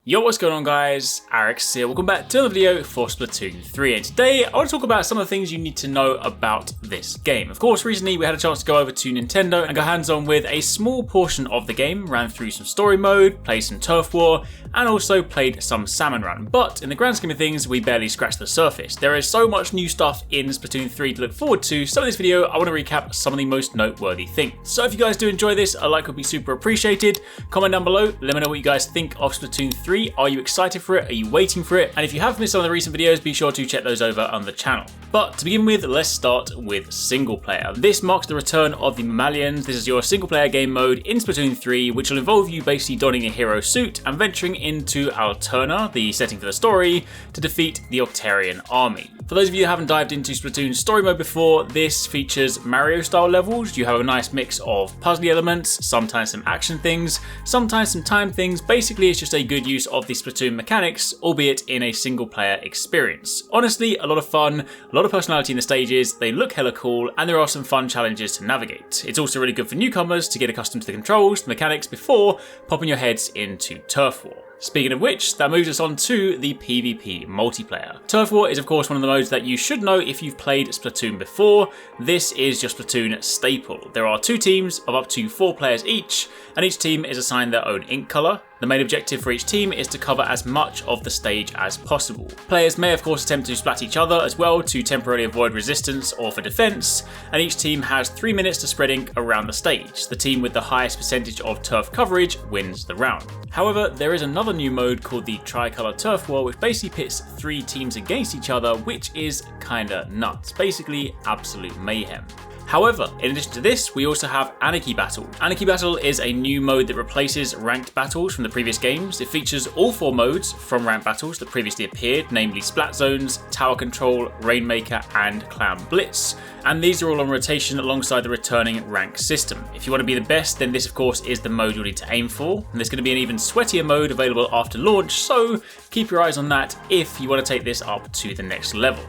Yo, what's going on guys? HyperX here, welcome back to another video for Splatoon 3, and today I want to talk about some of the things you need to know about this game. Of course, recently we had a chance to go over to Nintendo and go hands-on with a small portion of the game, ran through some story mode, played some turf war, and also played some Salmon Run. But in the grand scheme of things, we barely scratched the surface. There is so much new stuff in Splatoon 3 to look forward to, so in this video I want to recap some of the most noteworthy things. So if you guys do enjoy this, a like would be super appreciated. Comment down below, let me know what you guys think of Splatoon 3. Are you excited for it? Are you waiting for it? And if you have missed some of the recent videos, be sure to check those over on the channel. But to begin with, let's start with single player. This marks the return of the Mammalians. This is your single player game mode in Splatoon 3, which will involve you basically donning a hero suit and venturing into Alterna, the setting for the story, to defeat the Octarian army. For those of you who haven't dived into Splatoon story mode before, this features Mario style levels. You have a nice mix of puzzly elements, sometimes some action things, sometimes some time things. Basically, it's just a good use of the Splatoon mechanics, albeit in a single player experience. Honestly, a lot of fun, a lot of personality in the stages, they look hella cool, and there are some fun challenges to navigate. It's also really good for newcomers to get accustomed to the controls, the mechanics before popping your heads into turf war. Speaking of which, that moves us on to the PvP multiplayer. Turf War is of course one of the modes that you should know if you've played Splatoon before. This is your Splatoon staple. There are two teams of up to 4 players each, and each team is assigned their own ink colour. The main objective for each team is to cover as much of the stage as possible. Players may of course attempt to splat each other as well to temporarily avoid resistance or for defense, and each team has 3 minutes to spread ink around the stage. The team with the highest percentage of turf coverage wins the round. However, there is another new mode called the Tricolour Turf War, which basically pits 3 teams against each other, which is kinda nuts. Basically, absolute mayhem. However, in addition to this, we also have Anarchy Battle. Anarchy Battle is a new mode that replaces ranked battles from the previous games. It features all 4 modes from ranked battles that previously appeared, namely Splat Zones, Tower Control, Rainmaker, and Clown Blitz. And these are all on rotation alongside the returning rank system. If you want to be the best, then this of course is the mode you'll need to aim for. And there's going to be an even sweatier mode available after launch, so keep your eyes on that if you want to take this up to the next level.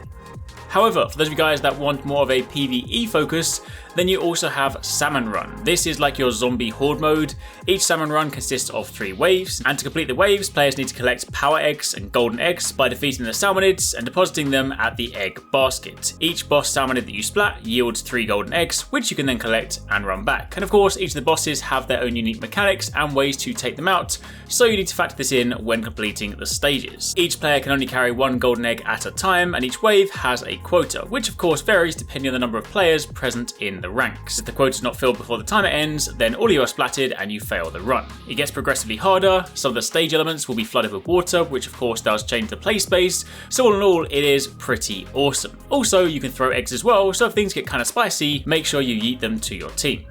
However, for those of you guys that want more of a PvE focus, then you also have Salmon Run. This is like your zombie horde mode. Each Salmon Run consists of 3 waves, and to complete the waves, players need to collect power eggs and golden eggs by defeating the salmonids and depositing them at the egg basket. Each boss salmonid that you splat yields 3 golden eggs, which you can then collect and run back. And of course, each of the bosses have their own unique mechanics and ways to take them out, so you need to factor this in when completing the stages. Each player can only carry 1 golden egg at a time, and each wave has a quota, which of course varies depending on the number of players present in the ranks. If the quota is not filled before the timer ends, then all of you are splatted and you fail the run. It gets progressively harder. Some of the stage elements will be flooded with water, which of course does change the play space, so all in all it is pretty awesome. Also, you can throw eggs as well, so if things get kind of spicy, make sure you yeet them to your team.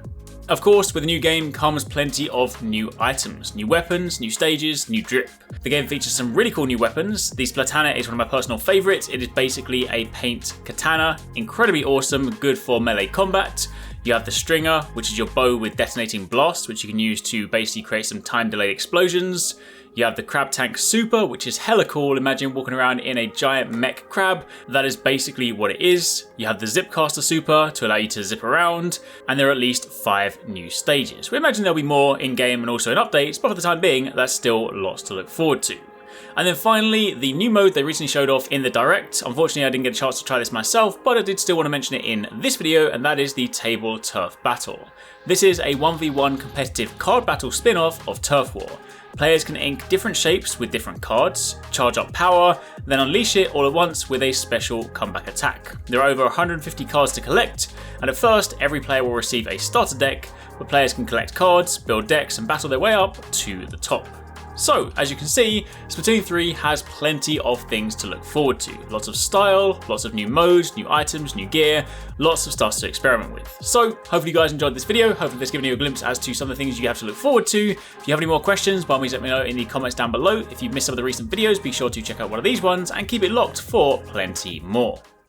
Of course, with a new game comes plenty of new items, new weapons, new stages, new drip. The game features some really cool new weapons. The Splatana is one of my personal favourites. It is basically a paint katana, incredibly awesome, good for melee combat. You have the Stringer, which is your bow with detonating blast, which you can use to basically create some time-delayed explosions. You have the Crab Tank Super, which is hella cool. Imagine walking around in a giant mech crab. That is basically what it is. You have the Zipcaster Super to allow you to zip around, and there are at least 5 new stages. We imagine there'll be more in-game and also in updates, but for the time being, that's still lots to look forward to. And then finally, the new mode they recently showed off in the Direct. Unfortunately, I didn't get a chance to try this myself, but I did still want to mention it in this video, and that is the Table Turf Battle. This is a 1v1 competitive card battle spin-off of Turf War. Players can ink different shapes with different cards, charge up power, then unleash it all at once with a special comeback attack. There are over 150 cards to collect, and at first every player will receive a starter deck, where players can collect cards, build decks, and battle their way up to the top. So, as you can see, Splatoon 3 has plenty of things to look forward to. Lots of style, lots of new modes, new items, new gear, lots of stuff to experiment with. So, hopefully you guys enjoyed this video. Hopefully this given you a glimpse as to some of the things you have to look forward to. If you have any more questions, by all means let me know in the comments down below. If you've missed some of the recent videos, be sure to check out one of these ones and keep it locked for plenty more.